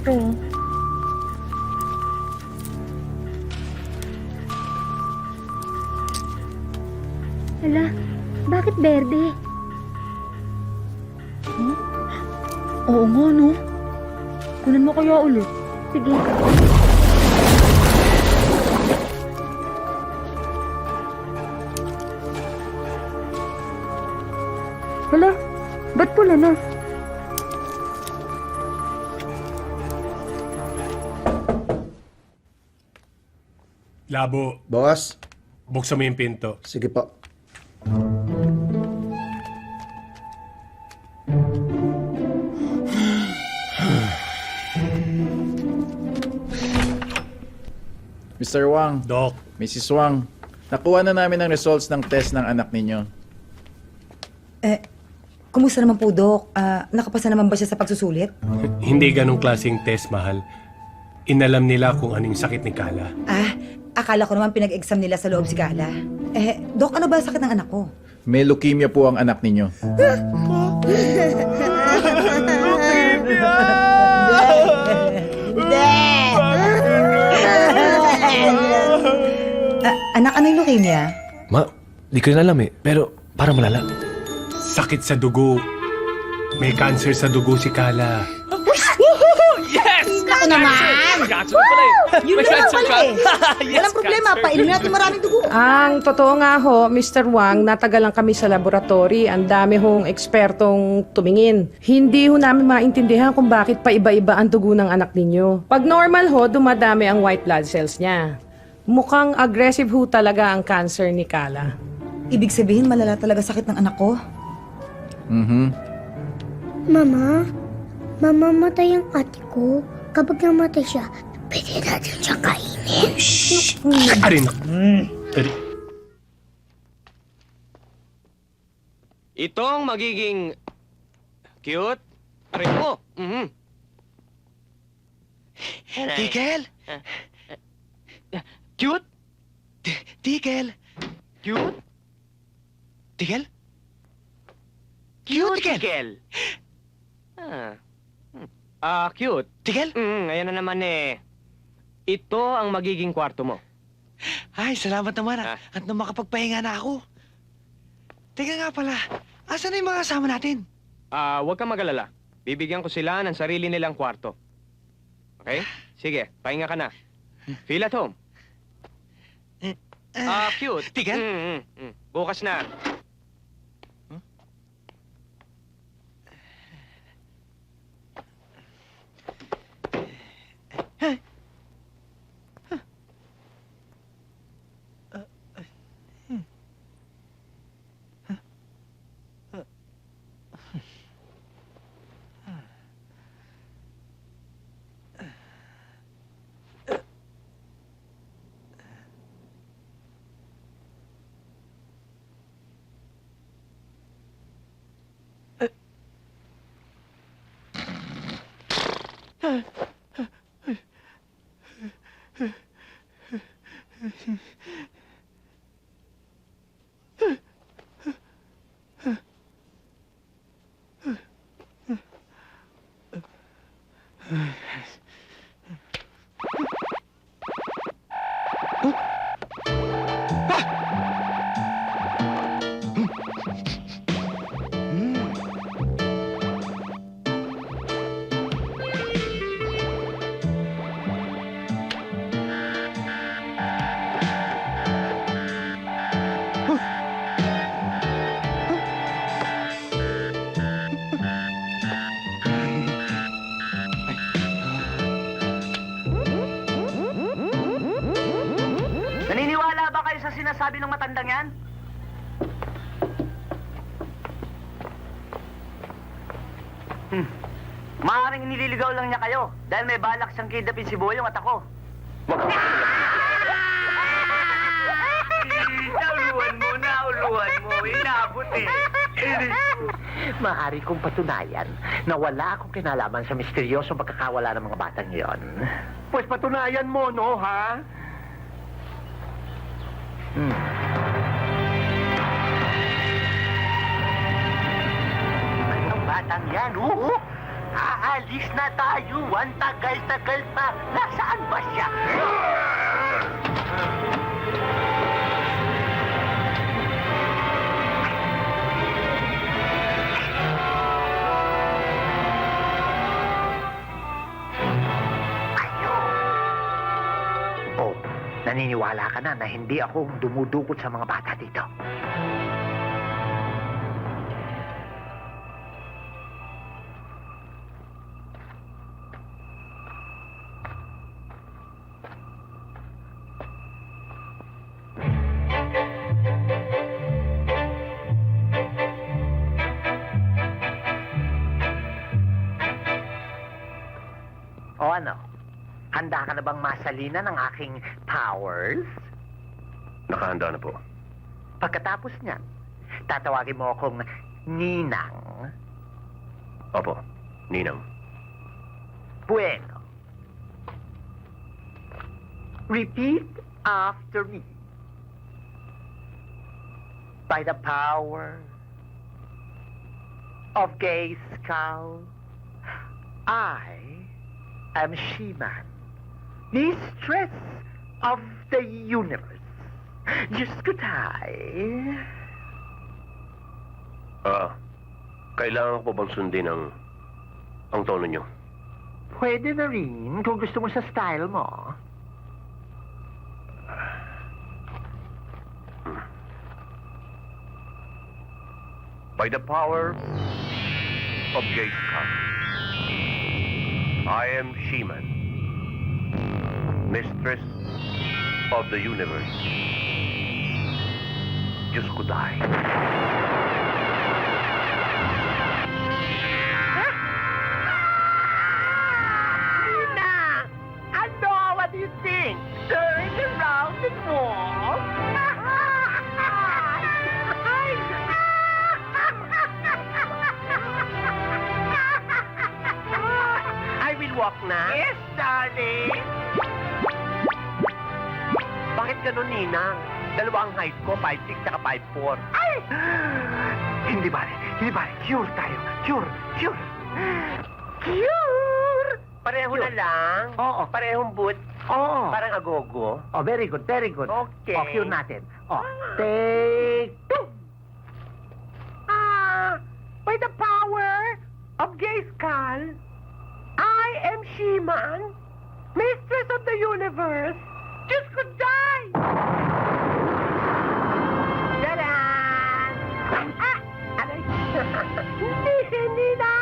kwarto. Hala, bakit berde? Huh? Oo nga, no? Kunin mo kaya ulit. Sige. Hala, ba't pula na? Labo, Boss, buksan mo yung pinto. sige po. Mr. Wang, Doc, Mrs. Wang, nakuha na namin ang results ng test ng anak ninyo. Kumusta naman po, Dok? Nakapasa naman ba siya sa pagsusulit? hindi ganong klaseng test, mahal. Inalam nila kung anong sakit ni Kala. Akala ko naman pinag-exam nila sa loob si Kala. Dok, ano ba sakit ng anak ko? May leukemia po ang anak ninyo. Anak, ano yung leukemia? Ma, di ko rin alam eh. Pero parang malala. Sakit sa dugo. May cancer sa dugo si Kala. Ako naman! Cancer pala eh. Yun naman pala eh. Walang problema, painumin natin maraming dugo. Ang totoo nga ho, Mr. Wang, natagalan kami sa laboratory. Ang dami hong ekspertong tumingin. Hindi ho namin maintindihan kung bakit paiba-iba ang dugo ng anak ninyo. Pag normal ho, dumadami ang white blood cells niya. Mukhang aggressive ho talaga ang cancer ni Kala. Ibig sabihin, malala talaga sakit ng anak ko. Mama, mamamatay ang ate ko. Kapag namatay siya, pwede natin siyang kainin. Arin. Itong magiging cute. Arin mo. Tigel? Cute? Tigel? Cute? Tigel? Cute, Tigel? Cute. Tigel? Ngayon na naman eh. Ito ang magiging kwarto mo. Ay, salamat naman at nung makapagpahinga na ako. Teka nga pala, asan na yung mga kasama natin? Huwag kang mag-alala. Bibigyan ko sila ng sarili nilang kwarto. Okay? Sige, pahinga ka na. Feel at home. Cute. Tigel? Bukas na. Naniniwala ba kayo sa sinasabi ng matandang yan? Maaaring nililigaw lang niya kayo dahil may balak siyang kidnapin si Boyong at ako. Nauluan mo, inabot eh. Maaari kong patunayan na wala akong kinalaman sa misteryosong pagkakawala ng mga batang iyon. Pues patunayan mo, no, ha? Ang batang yan, oo. Aalis na tayo. Ang tagal-tagal pa. Nasaan ba siya? Oh, naniniwala ka na hindi ako dumudukot sa mga bata dito. O ano? Handa ka na bang masalina ng aking powers? Nakahanda na po. Pagkatapos niyan, tatawagin mo akong Ninang. Opo, Ninang. Bueno. Repeat after me. By the power of Gay Skull, I am She-Man, mistress of the universe. Diyos ko tayo. Kailangan ko bang sundin ang tono nyo? Pwede na rin kung gusto mo sa style mo. By the power of Grayskull, I am She-Man, mistress of the universe. Diyos ko dahil. Nina! Ano? What do you think? Turn around and walk? I will walk na? Yes, darling. Bakit ganun, Nina? Dalawa ang height ko, 5'6", saka 5'4". Ay! Hindi bale. Cure tayo. Cure. Pareho na lang? Oo. Parehong boot? Oo. Parang agogo? Oh, very good. Okay. O, cure natin. O, take two. By the power of Grayskull, I am She-Man, mistress of the universe. Diyos ko, die! Tada! Aray! Hindi na!